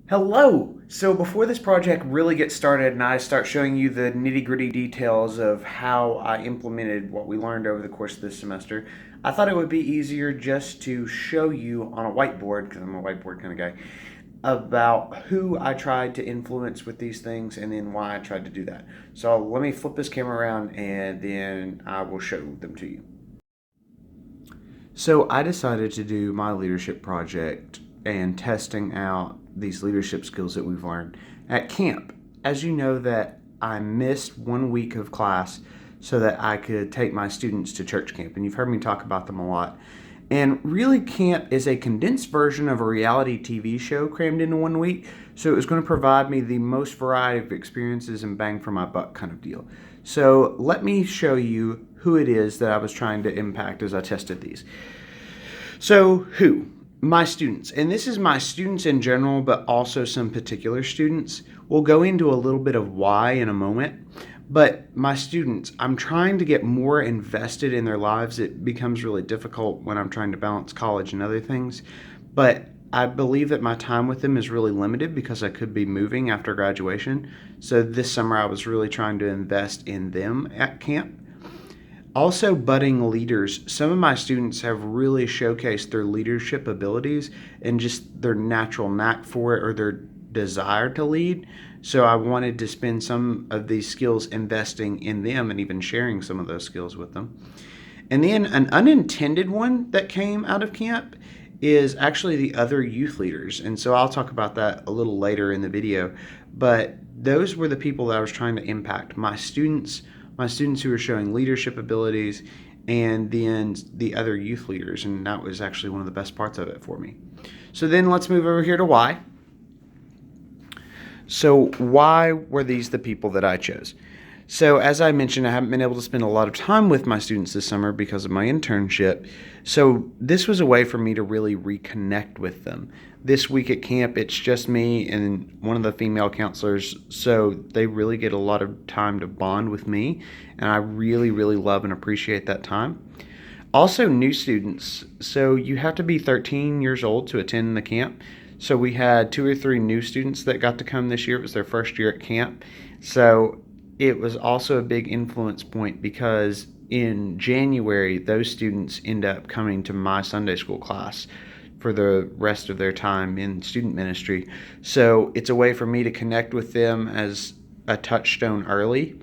Hello! So before this project really gets started and I start showing you the nitty-gritty details of how I implemented what we learned over the course of this semester, I thought it would be easier just to show you on a whiteboard, because I'm a whiteboard kind of guy, about who I tried to influence with these things and then why I tried to do that. So let me flip this camera around and then I will show them to you. So I decided to do my leadership project and testing out these leadership skills that we've learned at camp. As you know, that I missed 1 week of class so that I could take my students to church camp, and you've heard me talk about them a lot. And really, camp is a condensed version of a reality TV show crammed into 1 week. So it was going to provide me the most variety of experiences and bang for my buck kind of deal. So let me show you who it is that I was trying to impact as I tested these. So, who? My students. And this is my students in general, but also some particular students. We'll go into a little bit of why in a moment. But my students, I'm trying to get more invested in their lives. It becomes really difficult when I'm trying to balance college and other things. But I believe that my time with them is really limited because I could be moving after graduation. So this summer I was really trying to invest in them at camp. Also, budding leaders. Some of my students have really showcased their leadership abilities and just their natural knack for it or their desire to lead. So, I wanted to spend some of these skills investing in them and even sharing some of those skills with them. And then, an unintended one that came out of camp is actually the other youth leaders. And so, I'll talk about that a little later in the video. But those were the people that I was trying to impact, my students who were showing leadership abilities, and then the other youth leaders. And that was actually one of the best parts of it for me. So then let's move over here to why. So, why were these the people that I chose? So, as I mentioned, I haven't been able to spend a lot of time with my students this summer because of my internship. So, this was a way for me to really reconnect with them. This week at camp, it's just me and one of the female counselors. So, they really get a lot of time to bond with me. And I really, really love and appreciate that time. Also, new students. So, you have to be 13 years old to attend the camp. So, we had 2 or 3 new students that got to come this year. It was their first year at camp. So, it was also a big influence point because in January, those students end up coming to my Sunday school class for the rest of their time in student ministry. So it's a way for me to connect with them as a touchstone early.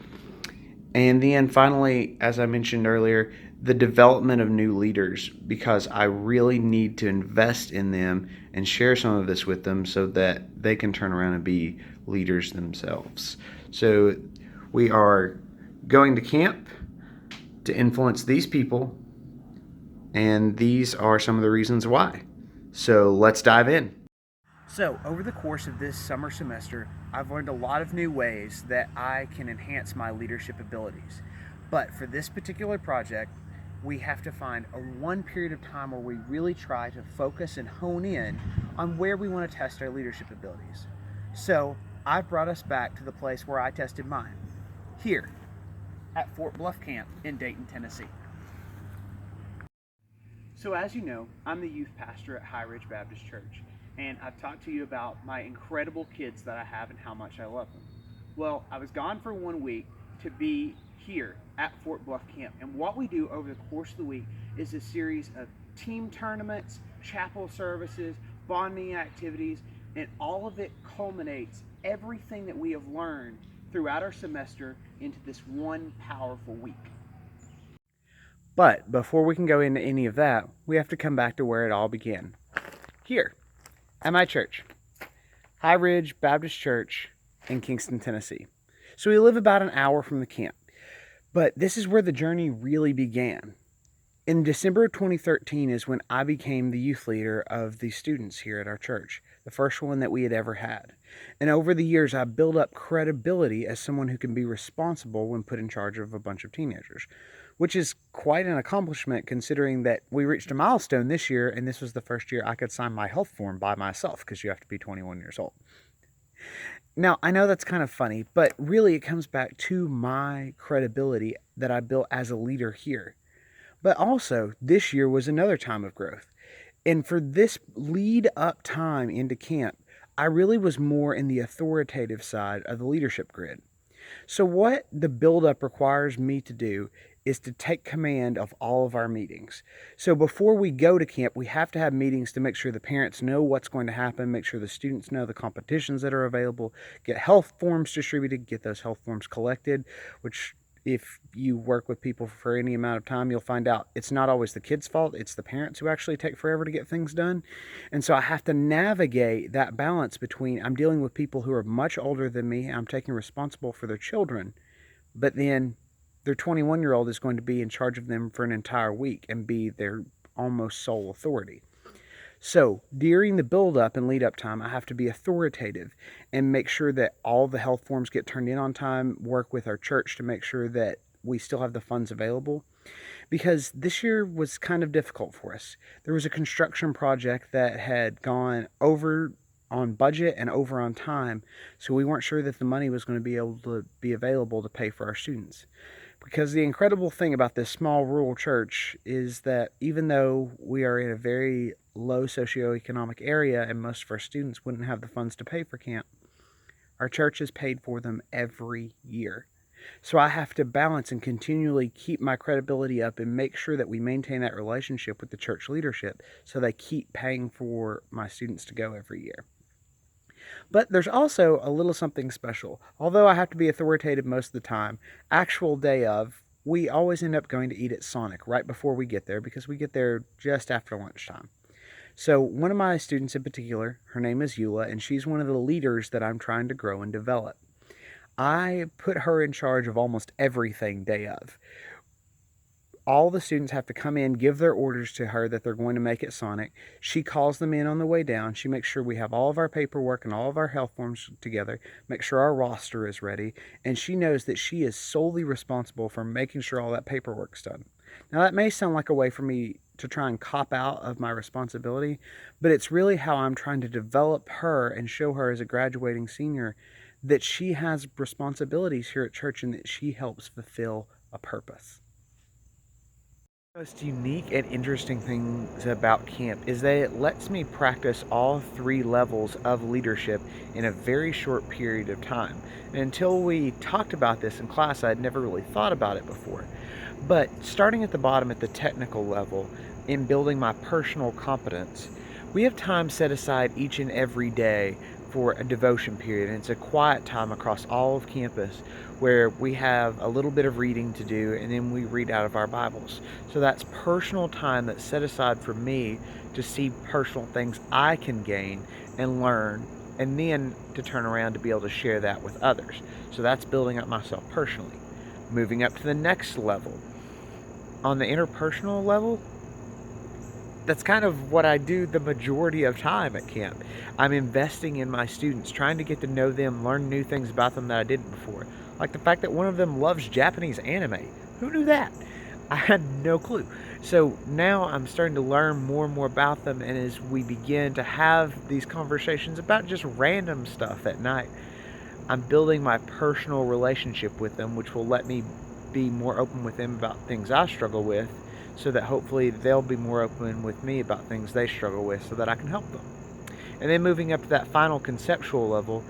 And then finally, as I mentioned earlier, the development of new leaders, because I really need to invest in them and share some of this with them so that they can turn around and be leaders themselves. So we are going to camp to influence these people, and these are some of the reasons why. So let's dive in. So, over the course of this summer semester, I've learned a lot of new ways that I can enhance my leadership abilities. But for this particular project, we have to find a one period of time where we really try to focus and hone in on where we want to test our leadership abilities. So, I've brought us back to the place where I tested mine, here at Fort Bluff Camp in Dayton, Tennessee. So, as you know, I'm the youth pastor at High Ridge Baptist Church, and I've talked to you about my incredible kids that I have and how much I love them. Well, I was gone for 1 week to be here at Fort Bluff Camp, and what we do over the course of the week is a series of team tournaments, chapel services, bonding activities, and all of it culminates everything that we have learned throughout our semester into this one powerful week. But before we can go into any of that, we have to come back to where it all began. Here, at my church, High Ridge Baptist Church in Kingston, Tennessee. So we live about an hour from the camp. But this is where the journey really began. In December of 2013 is when I became the youth leader of the students here at our church, the first one that we had ever had. And over the years, I built up credibility as someone who can be responsible when put in charge of a bunch of teenagers, which is quite an accomplishment considering that we reached a milestone this year, and this was the first year I could sign my health form by myself because you have to be 21 years old. Now, I know that's kind of funny, but really it comes back to my credibility that I built as a leader here. But also, this year was another time of growth. And for this lead up time into camp, I really was more in the authoritative side of the leadership grid. So, what the buildup requires me to do is to take command of all of our meetings. So, before we go to camp, we have to have meetings to make sure the parents know what's going to happen, make sure the students know the competitions that are available, get health forms distributed, get those health forms collected, which if you work with people for any amount of time, you'll find out it's not always the kids' fault, it's the parents who actually take forever to get things done. And so I have to navigate that balance between I'm dealing with people who are much older than me, and I'm taking responsible for their children, but then their 21-year-old is going to be in charge of them for an entire week and be their almost sole authority. So during the build-up and lead-up time, I have to be authoritative and make sure that all the health forms get turned in on time, work with our church to make sure that we still have the funds available. Because this year was kind of difficult for us. There was a construction project that had gone over on budget and over on time, so we weren't sure that the money was going to be able to be available to pay for our students. Because the incredible thing about this small rural church is that even though we are in a very low socioeconomic area and most of our students wouldn't have the funds to pay for camp, our church has paid for them every year. So I have to balance and continually keep my credibility up and make sure that we maintain that relationship with the church leadership so they keep paying for my students to go every year. But there's also a little something special. Although I have to be authoritative most of the time, actual day of, we always end up going to eat at Sonic right before we get there because we get there just after lunchtime. So one of my students in particular, her name is Eula, and she's one of the leaders that I'm trying to grow and develop. I put her in charge of almost everything day of. All the students have to come in, give their orders to her that they're going to make at Sonic. She calls them in on the way down. She makes sure we have all of our paperwork and all of our health forms together, make sure our roster is ready, and she knows that she is solely responsible for making sure all that paperwork's done. Now, that may sound like a way for me to try and cop out of my responsibility, but it's really how I'm trying to develop her and show her as a graduating senior that she has responsibilities here at church and that she helps fulfill a purpose. The most unique and interesting things about camp is that it lets me practice all 3 levels of leadership in a very short period of time. And until we talked about this in class, I'd never really thought about it before. But starting at the bottom at the technical level, in building my personal competence, we have time set aside each and every day for a devotion period, and it's a quiet time across all of campus where we have a little bit of reading to do and then we read out of our Bibles. So that's personal time that's set aside for me to see personal things I can gain and learn, and then to turn around to be able to share that with others. So that's building up myself personally. Moving up to the next level. On the interpersonal level, that's kind of what I do the majority of time at camp. I'm investing in my students, trying to get to know them, learn new things about them that I didn't before. Like the fact that one of them loves Japanese anime. Who knew that? I had no clue. So now I'm starting to learn more and more about them, and as we begin to have these conversations about just random stuff at night, I'm building my personal relationship with them, which will let me be more open with them about things I struggle with, so that hopefully they'll be more open with me about things they struggle with so that I can help them. And then moving up to that final conceptual level,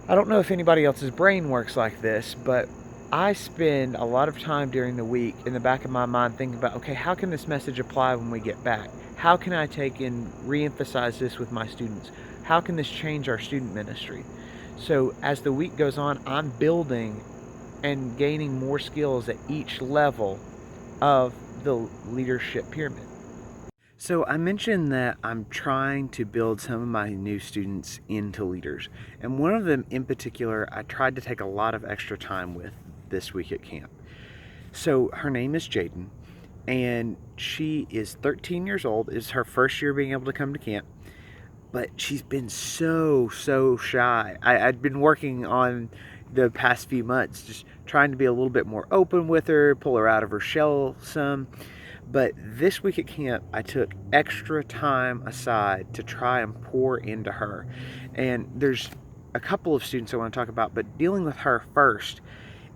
I don't know if anybody else's brain works like this, but I spend a lot of time during the week in the back of my mind thinking about, okay, how can this message apply when we get back? How can I take and re-emphasize this with my students? How can this change our student ministry? So as the week goes on, I'm building and gaining more skills at each level of the leadership pyramid. So I mentioned that I'm trying to build some of my new students into leaders. And one of them in particular, I tried to take a lot of extra time with this week at camp. So her name is Jaden, and she is 13 years old. It's her first year being able to come to camp. But she's been so shy. I'd been working on the past few months, just trying to be a little bit more open with her, pull her out of her shell some. But this week at camp, I took extra time aside to try and pour into her. And there's a couple of students I want to talk about, but dealing with her first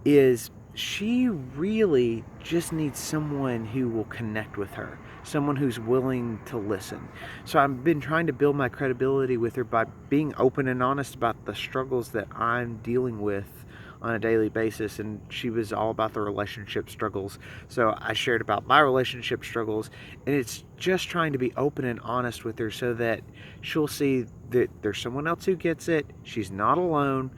is she really just needs someone who will connect with her. someone who's willing to listen. So I've been trying to build my credibility with her by being open and honest about the struggles that I'm dealing with on a daily basis, and she was all about the relationship struggles. So I shared about my relationship struggles, and it's just trying to be open and honest with her so that she'll see that there's someone else who gets it. She's not alone.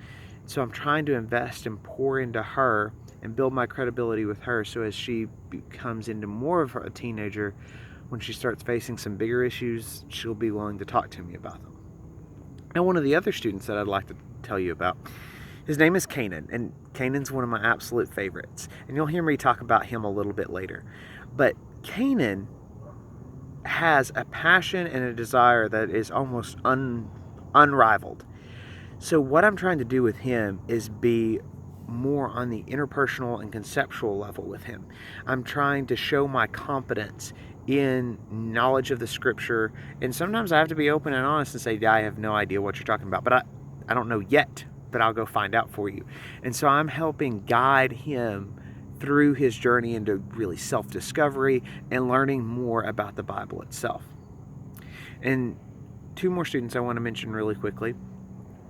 So I'm trying to invest and pour into her and build my credibility with her, so as she becomes into more of a teenager, when she starts facing some bigger issues, she'll be willing to talk to me about them. And one of the other students that I'd like to tell you about, his name is Kanan, and Kanan's one of my absolute favorites. And you'll hear me talk about him a little bit later. But Kanan has a passion and a desire that is almost unrivaled. So what I'm trying to do with him is be more on the interpersonal and conceptual level with him. I'm trying to show my competence in knowledge of the scripture, and sometimes I have to be open and honest and say, yeah, I have no idea what you're talking about, but I don't know yet, but I'll go find out for you. And so I'm helping guide him through his journey into really self-discovery and learning more about the Bible itself. And two more students I want to mention really quickly.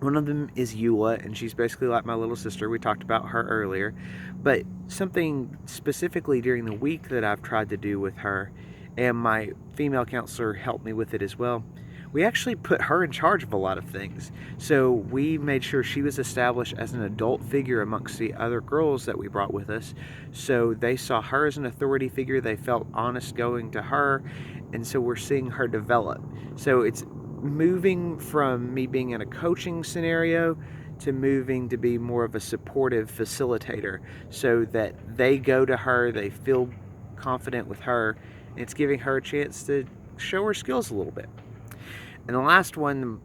One of them is Eula, and she's basically like my little sister. We talked about her earlier. But something specifically during the week that I've tried to do with her, and my female counselor helped me with it as well, we actually put her in charge of a lot of things. So we made sure she was established as an adult figure amongst the other girls that we brought with us. So they saw her as an authority figure. They felt honest going to her. And so we're seeing her develop. So it's moving from me being in a coaching scenario to moving to be more of a supportive facilitator, so that they go to her, they feel confident with her, and it's giving her a chance to show her skills a little bit. And the last one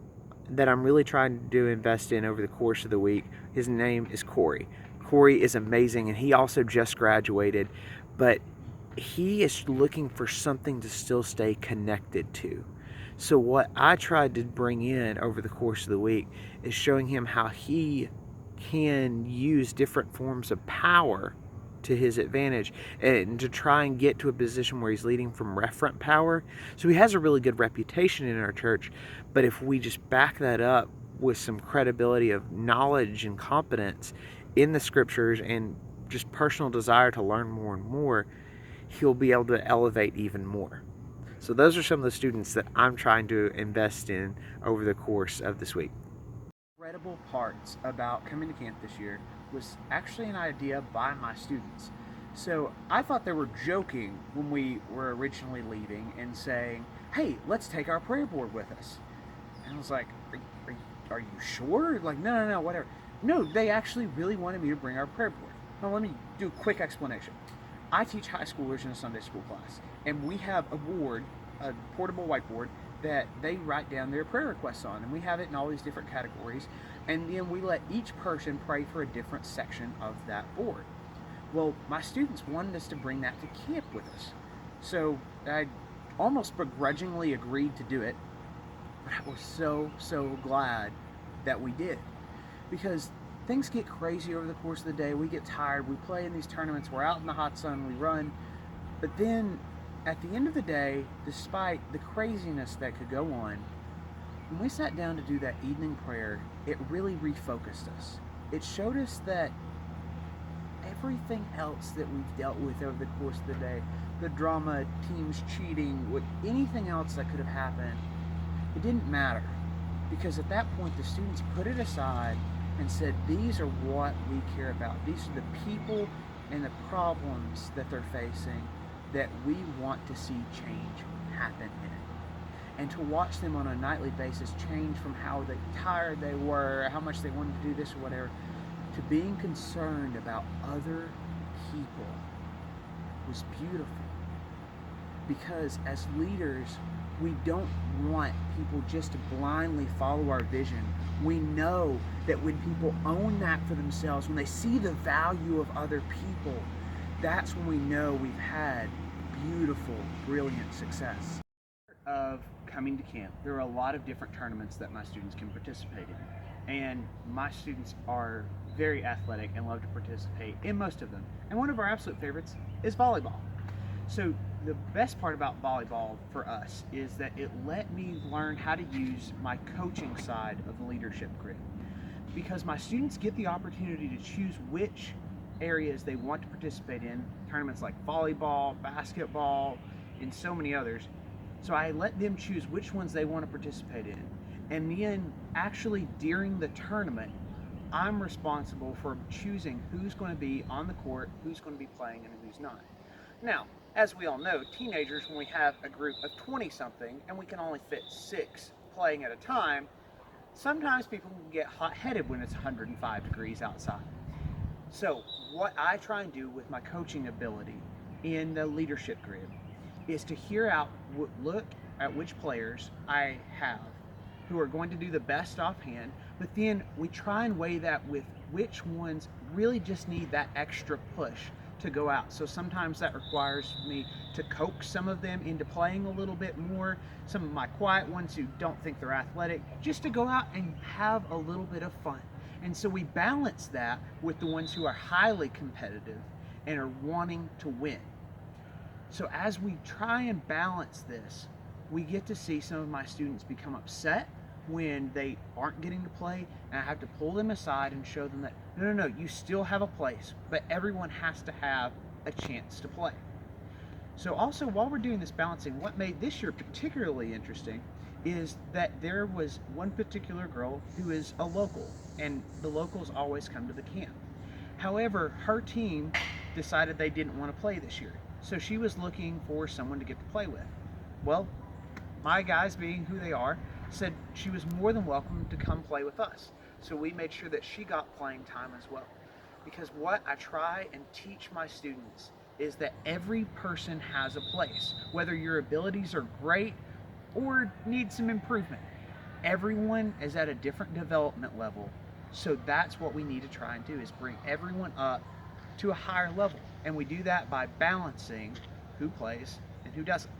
that I'm really trying to invest in over the course of the week, his name is Corey. Corey is amazing, and he also just graduated, but he is looking for something to still stay connected to. So what I tried to bring in over the course of the week is showing him how he can use different forms of power to his advantage, and to try and get to a position where he's leading from referent power. So he has a really good reputation in our church, but if we just back that up with some credibility of knowledge and competence in the scriptures and just personal desire to learn more and more, he'll be able to elevate even more. So those are some of the students that I'm trying to invest in over the course of this week. Incredible parts about coming to camp this year was actually an idea by my students. So I thought they were joking when we were originally leaving and saying, hey, let's take our prayer board with us. And I was like, are you sure? Like, no, whatever. No, they actually really wanted me to bring our prayer board. Now let me do a quick explanation. I teach high schoolers in a Sunday school class, and we have a board, a portable whiteboard, that they write down their prayer requests on, and we have it in all these different categories, and then we let each person pray for a different section of that board. Well, my students wanted us to bring that to camp with us, so I almost begrudgingly agreed to do it, but I was so glad that we did, because things get crazy over the course of the day. We get tired, we play in these tournaments, we're out in the hot sun, we run, but then at the end of the day, despite the craziness that could go on, when we sat down to do that evening prayer, it really refocused us. It showed us that everything else that we've dealt with over the course of the day, the drama, teams cheating, with anything else that could have happened, it didn't matter. Because at that point, the students put it aside and said, these are what we care about. These are the people and the problems that they're facing that we want to see change happen in it. And to watch them on a nightly basis change from how tired they were, how much they wanted to do this or whatever, to being concerned about other people was beautiful. Because as leaders, we don't want people just to blindly follow our vision. We know that when people own that for themselves, when they see the value of other people, that's when we know we've had beautiful, brilliant success. Of coming to camp, there are a lot of different tournaments that my students can participate in. And my students are very athletic and love to participate in most of them. And one of our absolute favorites is volleyball. So the best part about volleyball for us is that it let me learn how to use my coaching side of the leadership grid, because my students get the opportunity to choose which areas they want to participate in, tournaments like volleyball, basketball, and so many others. So I let them choose which ones they want to participate in. And then actually during the tournament, I'm responsible for choosing who's going to be on the court, who's going to be playing, and who's not. Now, as we all know, teenagers, when we have a group of 20 something and we can only fit 6 playing at a time, sometimes people can get hot headed when it's 105 degrees outside. So, what I try and do with my coaching ability in the leadership grid is to hear out, look at which players I have who are going to do the best offhand, but then we try and weigh that with which ones really just need that extra push to go out. So sometimes that requires me to coax some of them into playing a little bit more, some of my quiet ones who don't think they're athletic, just to go out and have a little bit of fun. And so we balance that with the ones who are highly competitive and are wanting to win. So as we try and balance this, we get to see some of my students become upset when they aren't getting to play, and I have to pull them aside and show them that no, you still have a place, but everyone has to have a chance to play. So also, while we're doing this balancing, what made this year particularly interesting is that there was one particular girl who is a local, and the locals always come to the camp. However, her team decided they didn't want to play this year, so she was looking for someone to get to play with. Well, my guys, being who they are, said she was more than welcome to come play with us. So we made sure that she got playing time as well. Because what I try and teach my students is that every person has a place. Whether your abilities are great or need some improvement, everyone is at a different development level. So that's what we need to try and do, is bring everyone up to a higher level. And we do that by balancing who plays and who doesn't.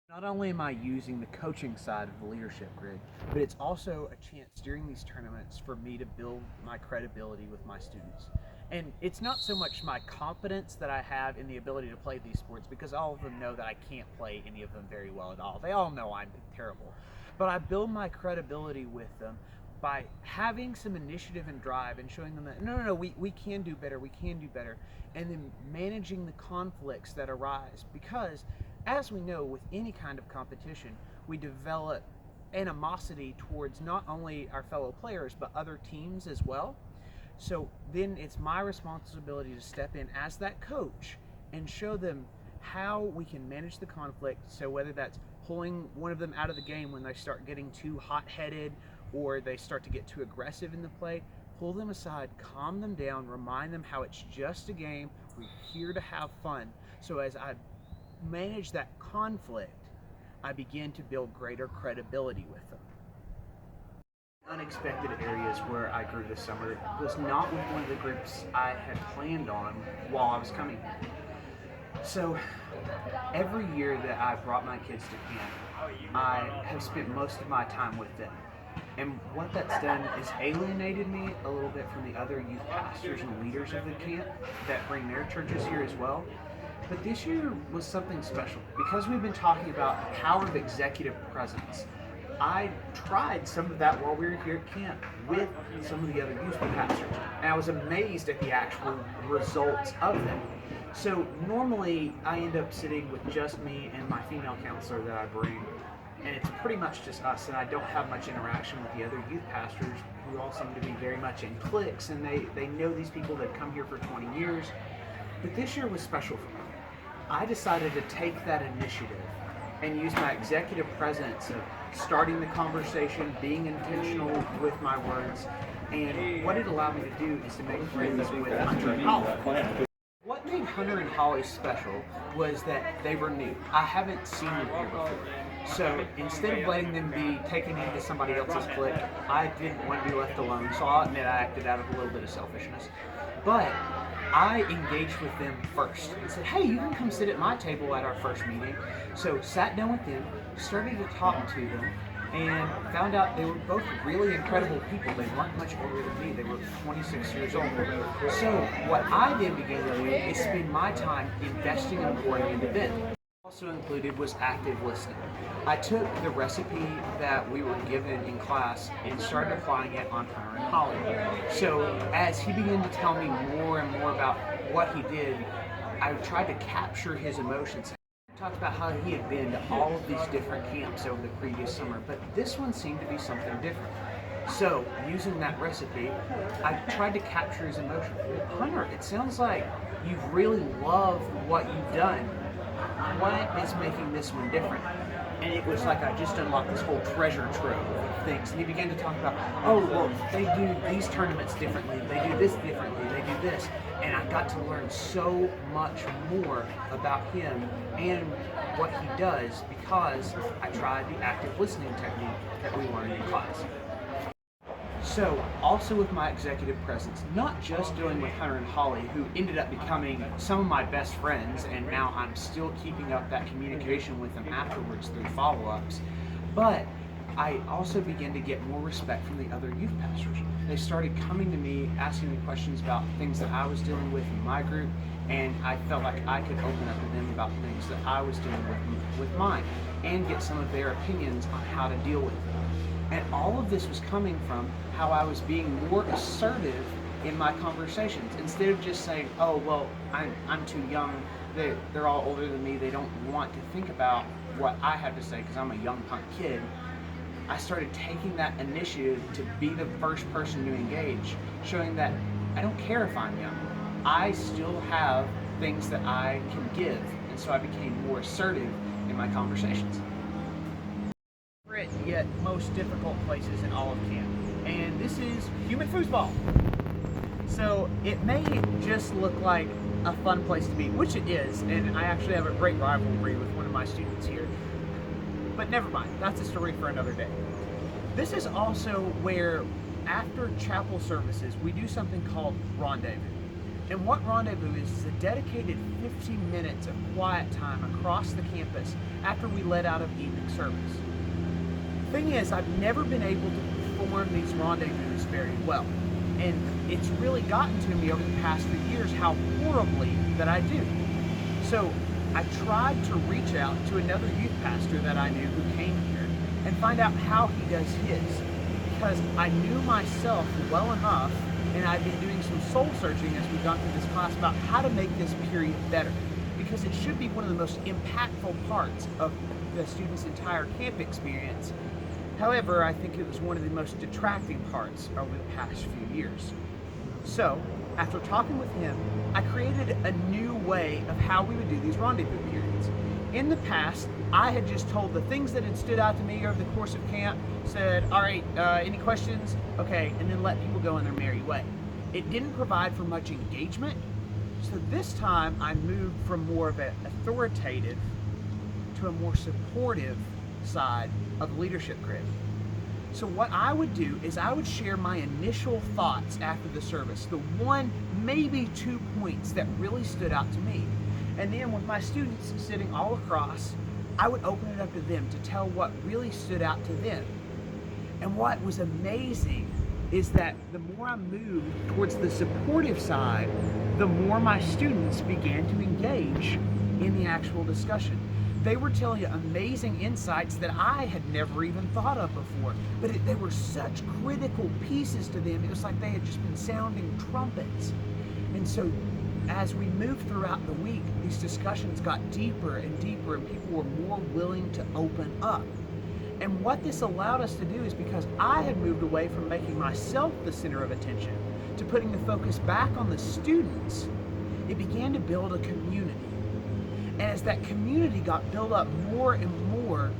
Not only am I using the coaching side of the leadership grid, but it's also a chance during these tournaments for me to build my credibility with my students. And it's not so much my confidence that I have in the ability to play these sports, because all of them know that I can't play any of them very well at all. They all know I'm terrible. But I build my credibility with them by having some initiative and drive and showing them that no, we can do better, and then managing the conflicts that arise, because as we know, with any kind of competition, we develop animosity towards not only our fellow players but other teams as well. So then it's my responsibility to step in as that coach and show them how we can manage the conflict. So whether that's pulling one of them out of the game when they start getting too hot-headed or they start to get too aggressive in the play, pull them aside, calm them down, remind them how it's just a game. We're here to have fun. So as I manage that conflict, I begin to build greater credibility with them. Unexpected areas where I grew this summer was not with one of the groups I had planned on while I was coming here. So every year that I brought my kids to camp, I have spent most of my time with them. And what that's done is alienated me a little bit from the other youth pastors and leaders of the camp that bring their churches here as well. But this year was something special because we've been talking about the power of executive presence. I tried some of that while we were here at camp with some of the other youth pastors, and I was amazed at the actual results of them. So normally I end up sitting with just me and my female counselor that I bring, and it's pretty much just us, and I don't have much interaction with the other youth pastors who all seem to be very much in cliques, and they know these people that come here for 20 years. But this year was special for me. I decided to take that initiative and use my executive presence of starting the conversation, being intentional with my words, and what it allowed me to do is to make friends with Hunter and Holly. What made Hunter and Holly special was that they were new. I haven't seen them here before. So instead of letting them be taken into somebody else's clique, I didn't want to be left alone, so I'll admit I acted out of a little bit of selfishness. But I engaged with them first and said, hey, you can come sit at my table at our first meeting. So sat down with them, started to talk to them, and found out they were both really incredible people. They weren't much older than me. They were 26 years old. So what I then began to do is spend my time investing and pouring into them. Also included was active listening. I took the recipe that we were given in class and started applying it on Hunter and Holly. So as he began to tell me more and more about what he did, I tried to capture his emotions. He talked about how he had been to all of these different camps over the previous summer, but this one seemed to be something different. So, using that recipe, I tried to capture his emotion. Hunter, it sounds like you've really loved what you've done. What is making this one different? And it was like I just unlocked this whole treasure trove of things. And he began to talk about, oh, well, they do these tournaments differently. They do this differently. They do this. And I got to learn so much more about him and what he does because I tried the active listening technique that we learned in class. So, also with my executive presence, not just dealing with Hunter and Holly, who ended up becoming some of my best friends, and now I'm still keeping up that communication with them afterwards through follow-ups, but I also began to get more respect from the other youth pastors. They started coming to me, asking me questions about things that I was dealing with in my group, and I felt like I could open up to them about things that I was dealing with mine, and get some of their opinions on how to deal with them. And all of this was coming from how I was being more assertive in my conversations. Instead of just saying, oh, well, I'm too young, they're all older than me, they don't want to think about what I have to say because I'm a young punk kid. I started taking that initiative to be the first person to engage, showing that I don't care if I'm young. I still have things that I can give, and so I became more assertive in my conversations. Yet most difficult places in all of camp, and this is human foosball. So it may just look like a fun place to be, which it is, and I actually have a great rivalry with one of my students here, but never mind, that's a story for another day. This is also where after chapel services we do something called rendezvous, and what rendezvous is a dedicated 15 minutes of quiet time across the campus after we let out of evening service. Thing is, I've never been able to perform these rendezvous very well, and it's really gotten to me over the past few years how horribly that I do. So I tried to reach out to another youth pastor that I knew who came here and find out how he does his, because I knew myself well enough, and I've been doing some soul searching as we've gone through this class about how to make this period better, because it should be one of the most impactful parts of the student's entire camp experience. However, I think it was one of the most detracting parts over the past few years. So, after talking with him, I created a new way of how we would do these rendezvous periods. In the past, I had just told the things that had stood out to me over the course of camp, said, all right, any questions? Okay, and then let people go in their merry way. It didn't provide for much engagement, so this time I moved from more of an authoritative to a more supportive side of the leadership grid. So what I would do is I would share my initial thoughts after the service, the one, maybe 2 points that really stood out to me. And then with my students sitting all across, I would open it up to them to tell what really stood out to them. And what was amazing is that the more I moved towards the supportive side, the more my students began to engage in the actual discussion. They were telling you amazing insights that I had never even thought of before, but they were such critical pieces to them. It was like they had just been sounding trumpets. And so as we moved throughout the week, these discussions got deeper and deeper, and people were more willing to open up. And what this allowed us to do is, because I had moved away from making myself the center of attention to putting the focus back on the students, it began to build a community. And as that community got built up more and more,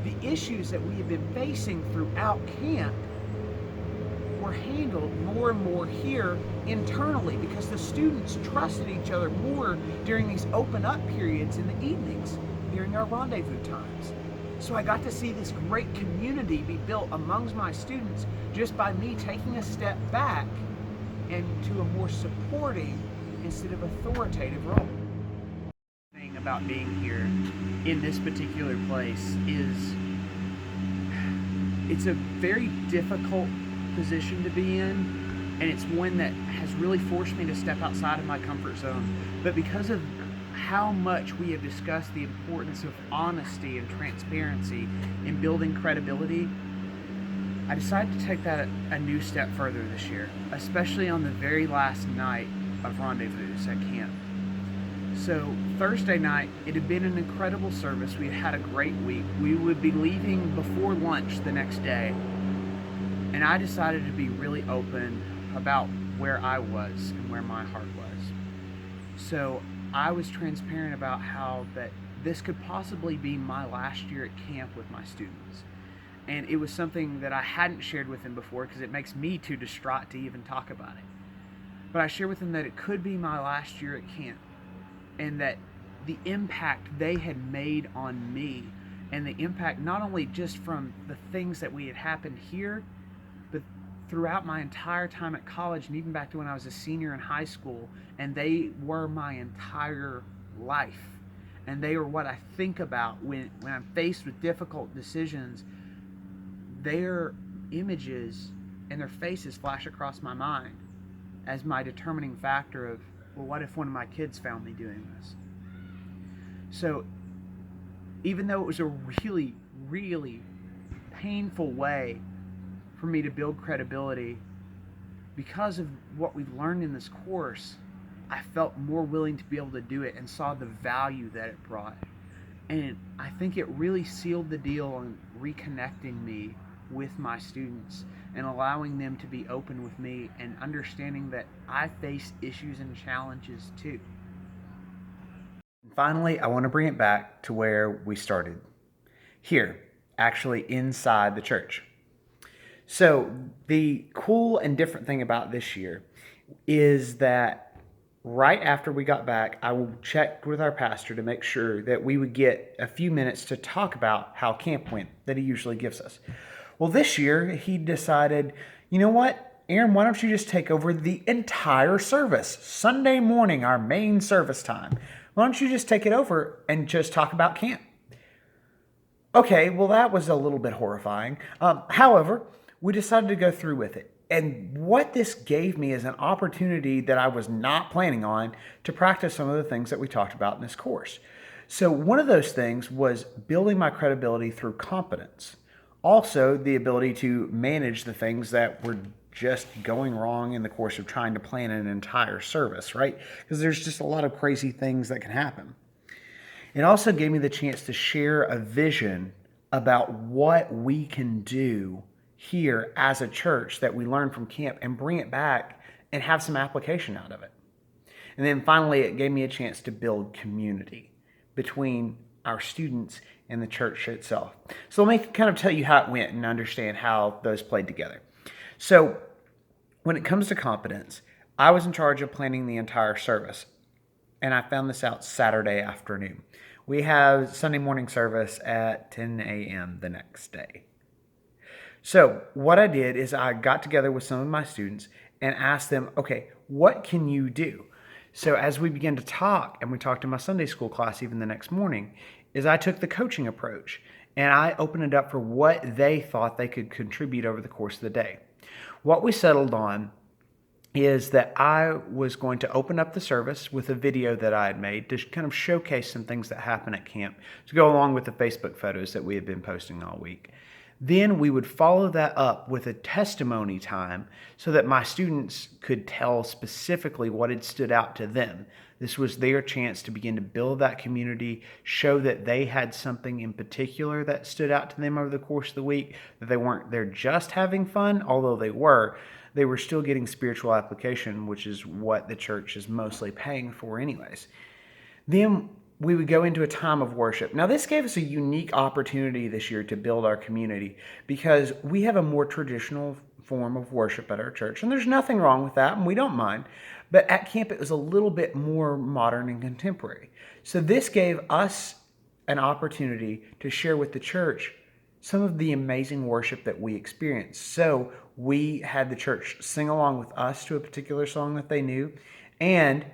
the issues that we had been facing throughout camp were handled more and more here internally, because the students trusted each other more during these open up periods in the evenings during our rendezvous times. So I got to see this great community be built amongst my students just by me taking a step back and to a more supporting instead of authoritative role. The thing about being here in this particular place is it's a very difficult position to be in, and it's one that has really forced me to step outside of my comfort zone. But because of how much we have discussed the importance of honesty and transparency in building credibility, I decided to take that a new step further this year, especially on the very last night of Rendezvous at camp. So Thursday night, it had been an incredible service. We had had a great week. We would be leaving before lunch the next day, and I decided to be really open about where I was and where my heart was. So I was transparent about how that this could possibly be my last year at camp with my students. And it was something that I hadn't shared with them before because it makes me too distraught to even talk about it. But I shared with them that it could be my last year at camp, and that the impact they had made on me, and the impact not only just from the things that we had happened here, but throughout my entire time at college and even back to when I was a senior in high school, and they were my entire life. And they are what I think about when I'm faced with difficult decisions. Their images and their faces flash across my mind as my determining factor of, well, what if one of my kids found me doing this? So even though it was a really, really painful way for me to build credibility, because of what we've learned in this course, I felt more willing to be able to do it and saw the value that it brought. And I think it really sealed the deal on reconnecting me with my students and allowing them to be open with me and understanding that I face issues and challenges too. Finally, I want to bring it back to where we started. Here, actually inside the church. So the cool and different thing about this year is that right after we got back, I checked with our pastor to make sure that we would get a few minutes to talk about how camp went that he usually gives us. Well, this year he decided, you know what, Aaron, why don't you just take over the entire service? Sunday morning, our main service time. Why don't you just take it over and just talk about camp? Okay, well, that was a little bit horrifying. However, we decided to go through with it. And what this gave me is an opportunity that I was not planning on to practice some of the things that we talked about in this course. So one of those things was building my credibility through competence. Also, the ability to manage the things that were just going wrong in the course of trying to plan an entire service, right? Because there's just a lot of crazy things that can happen. It also gave me the chance to share a vision about what we can do here as a church that we learned from camp and bring it back and have some application out of it. And then finally, it gave me a chance to build community between our students and the church itself. So let me kind of tell you how it went and understand how those played together. So when it comes to competence, I was in charge of planning the entire service, and I found this out Saturday afternoon. We have Sunday morning service at 10 a.m. the next day. So what I did is I got together with some of my students and asked them, okay, what can you do? So as we began to talk, and we talked to my Sunday school class even the next morning, is I took the coaching approach and I opened it up for what they thought they could contribute over the course of the day. What we settled on is that I was going to open up the service with a video that I had made to kind of showcase some things that happen at camp to go along with the Facebook photos that we had been posting all week. Then we would follow that up with a testimony time so that my students could tell specifically what had stood out to them. This was their chance to begin to build that community, show that they had something in particular that stood out to them over the course of the week, that they weren't there just having fun, although they were still getting spiritual application, which is what the church is mostly paying for anyways. Then we would go into a time of worship. Now, this gave us a unique opportunity this year to build our community because we have a more traditional form of worship at our church, and there's nothing wrong with that, and we don't mind. But at camp, it was a little bit more modern and contemporary. So this gave us an opportunity to share with the church some of the amazing worship that we experienced. So we had the church sing along with us to a particular song that they knew, and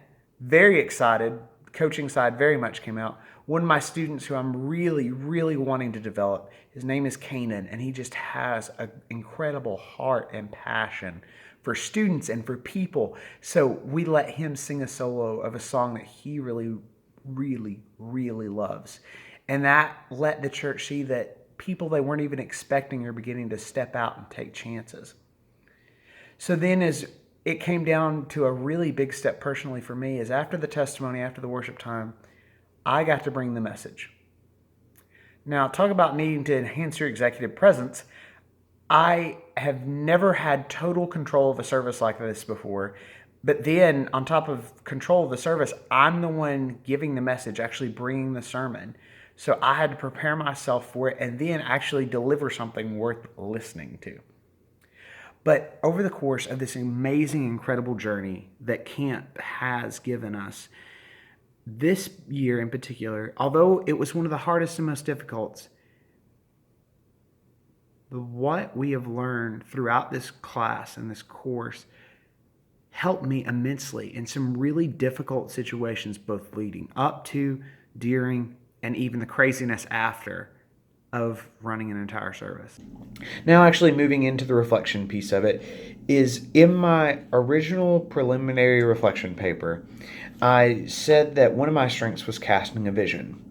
very excited, coaching side very much came out. one of my students who I'm really, really wanting to develop, his name is Kanan, and he just has an incredible heart and passion for students and for people. So we let him sing a solo of a song that he really, really, really loves. And that let the church see that people they weren't even expecting are beginning to step out and take chances. So then as it came down to a really big step personally for me is after the testimony, after the worship time, I got to bring the message. Now, talk about needing to enhance your executive presence. I have never had total control of a service like this before. But then, on top of control of the service, I'm the one giving the message, actually bringing the sermon. So I had to prepare myself for it and then actually deliver something worth listening to. But over the course of this amazing, incredible journey that camp has given us, this year in particular, although it was one of the hardest and most difficult, what we have learned throughout this class and this course helped me immensely in some really difficult situations, both leading up to, during, and even the craziness after of running an entire service. Now, actually moving into the reflection piece of it, is in my original preliminary reflection paper, I said that one of my strengths was casting a vision.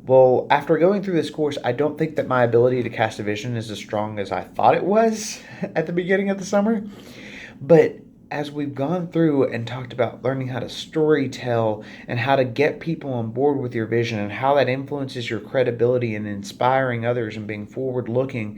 Well, after going through this course, I don't think that my ability to cast a vision is as strong as I thought it was at the beginning of the summer. But as we've gone through and talked about learning how to story tell and how to get people on board with your vision and how that influences your credibility and inspiring others and being forward looking,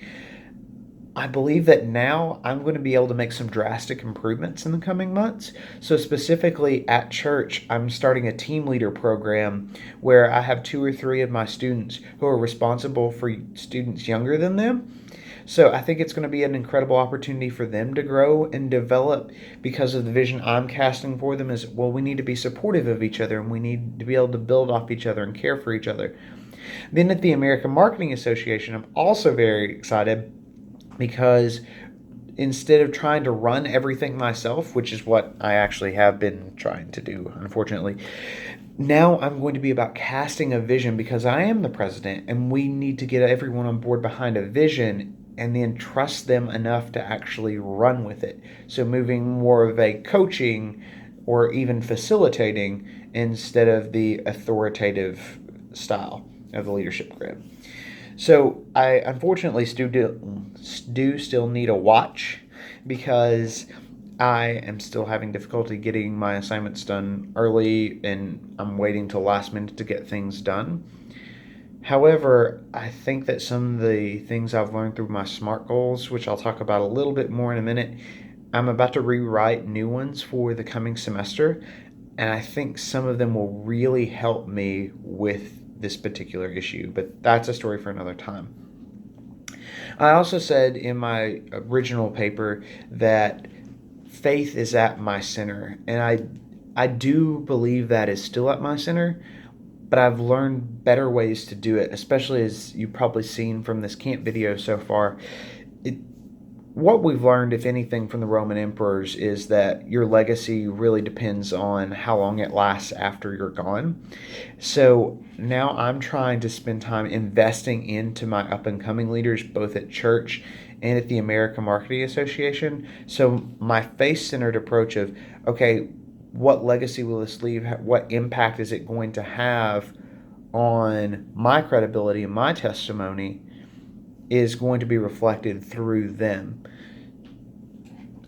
I believe that now I'm going to be able to make some drastic improvements in the coming months. So specifically at church, I'm starting a team leader program where I have 2 or 3 of my students who are responsible for students younger than them. So I think it's going to be an incredible opportunity for them to grow and develop because of the vision I'm casting for them is, well, we need to be supportive of each other and we need to be able to build off each other and care for each other. Then at the American Marketing Association, I'm also very excited because instead of trying to run everything myself, which is what I actually have been trying to do, unfortunately, now I'm going to be about casting a vision because I am the president and we need to get everyone on board behind a vision and then trust them enough to actually run with it. So moving more of a coaching or even facilitating instead of the authoritative style of the leadership grid. So I unfortunately do still need a watch because I am still having difficulty getting my assignments done early and I'm waiting till last minute to get things done. However, I think that some of the things I've learned through my SMART goals, which I'll talk about a little bit more in a minute, I'm about to rewrite new ones for the coming semester, and I think some of them will really help me with this particular issue, but that's a story for another time. I also said in my original paper that faith is at my center, and I do believe that is still at my center, but I've learned better ways to do it, especially as you've probably seen from this camp video so far. What we've learned, if anything, from the Roman emperors is that your legacy really depends on how long it lasts after you're gone. So now I'm trying to spend time investing into my up-and-coming leaders, both at church and at the American Marketing Association. So my faith-centered approach of, okay, what legacy will this leave? What impact is it going to have on my credibility and my testimony is going to be reflected through them.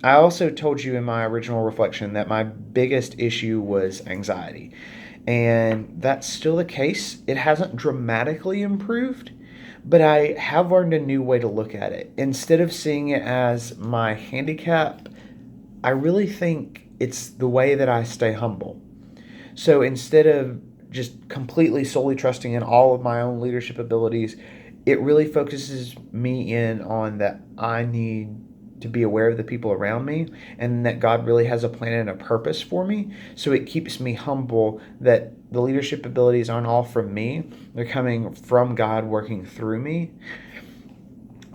I also told you in my original reflection that my biggest issue was anxiety. And that's still the case. It hasn't dramatically improved, but I have learned a new way to look at it. Instead of seeing it as my handicap, I really think it's the way that I stay humble. So instead of just completely solely trusting in all of my own leadership abilities, it really focuses me in on that I need to be aware of the people around me and that God really has a plan and a purpose for me. So it keeps me humble that the leadership abilities aren't all from me. They're coming from God working through me.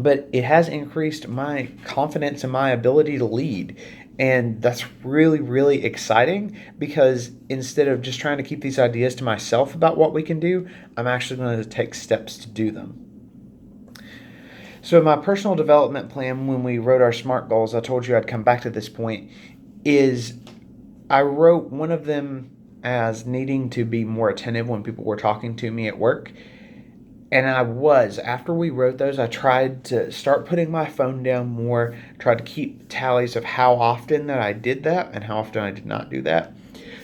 but it has increased my confidence in my ability to lead. And that's really, really exciting because instead of just trying to keep these ideas to myself about what we can do, I'm actually going to take steps to do them. So, my personal development plan, when we wrote our SMART goals, I told you I'd come back to this point, is I wrote one of them as needing to be more attentive when people were talking to me at work. And I was. After we wrote those, I tried to start putting my phone down more, tried to keep tallies of how often that I did that and how often I did not do that.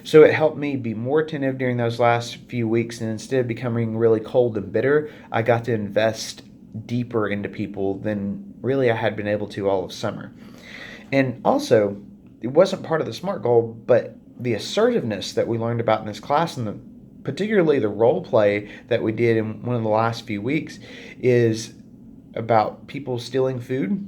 So it helped me be more attentive during those last few weeks. And instead of becoming really cold and bitter, I got to invest deeper into people than really I had been able to all of summer. And also, it wasn't part of the SMART goal, but the assertiveness that we learned about in this class and particularly the role play that we did in one of the last few weeks is about people stealing food.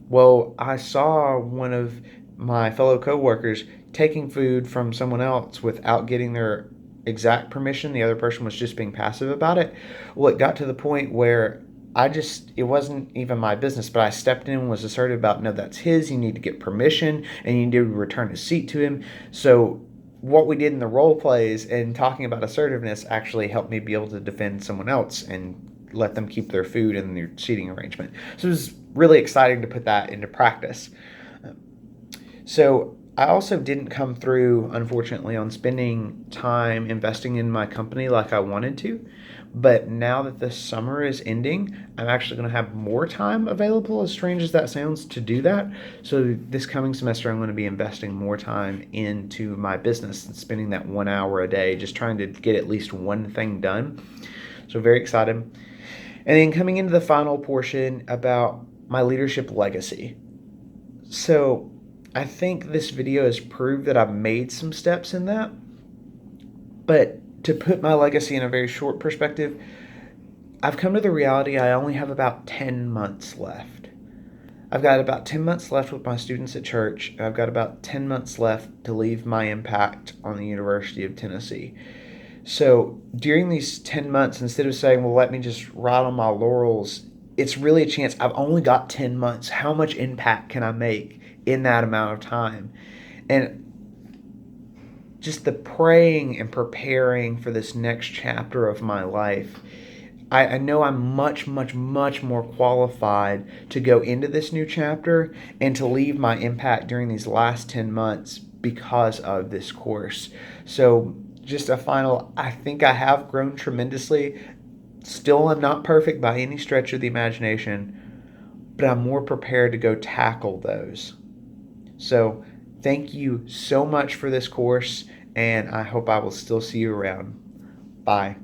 Well, I saw one of my fellow coworkers taking food from someone else without getting their exact permission. The other person was just being passive about it. Well, it got to the point where it wasn't even my business, but I stepped in and was assertive about, no, that's his. You need to get permission and you need to return his seat to him. So what we did in the role plays and talking about assertiveness actually helped me be able to defend someone else and let them keep their food and their seating arrangement. So it was really exciting to put that into practice. So I also didn't come through, unfortunately, on spending time investing in my company like I wanted to. But now that the summer is ending, I'm actually going to have more time available, as strange as that sounds, to do that. So this coming semester, I'm going to be investing more time into my business and spending that 1 hour a day just trying to get at least one thing done. So very excited. And then coming into the final portion about my leadership legacy. So I think this video has proved that I've made some steps in that. But to put my legacy in a very short perspective, I've come to the reality I only have about 10 months left. I've got about 10 months left with my students at church, and I've got about 10 months left to leave my impact on the University of Tennessee. So during these 10 months, instead of saying, well, let me just ride on my laurels, it's really a chance. I've only got 10 months. How much impact can I make in that amount of time? And just the praying and preparing for this next chapter of my life, I know I'm much, much, much more qualified to go into this new chapter and to leave my impact during these last 10 months because of this course. So just a final, I think I have grown tremendously. Still, I'm not perfect by any stretch of the imagination, but I'm more prepared to go tackle those. So thank you so much for this course, and I hope I will still see you around. Bye.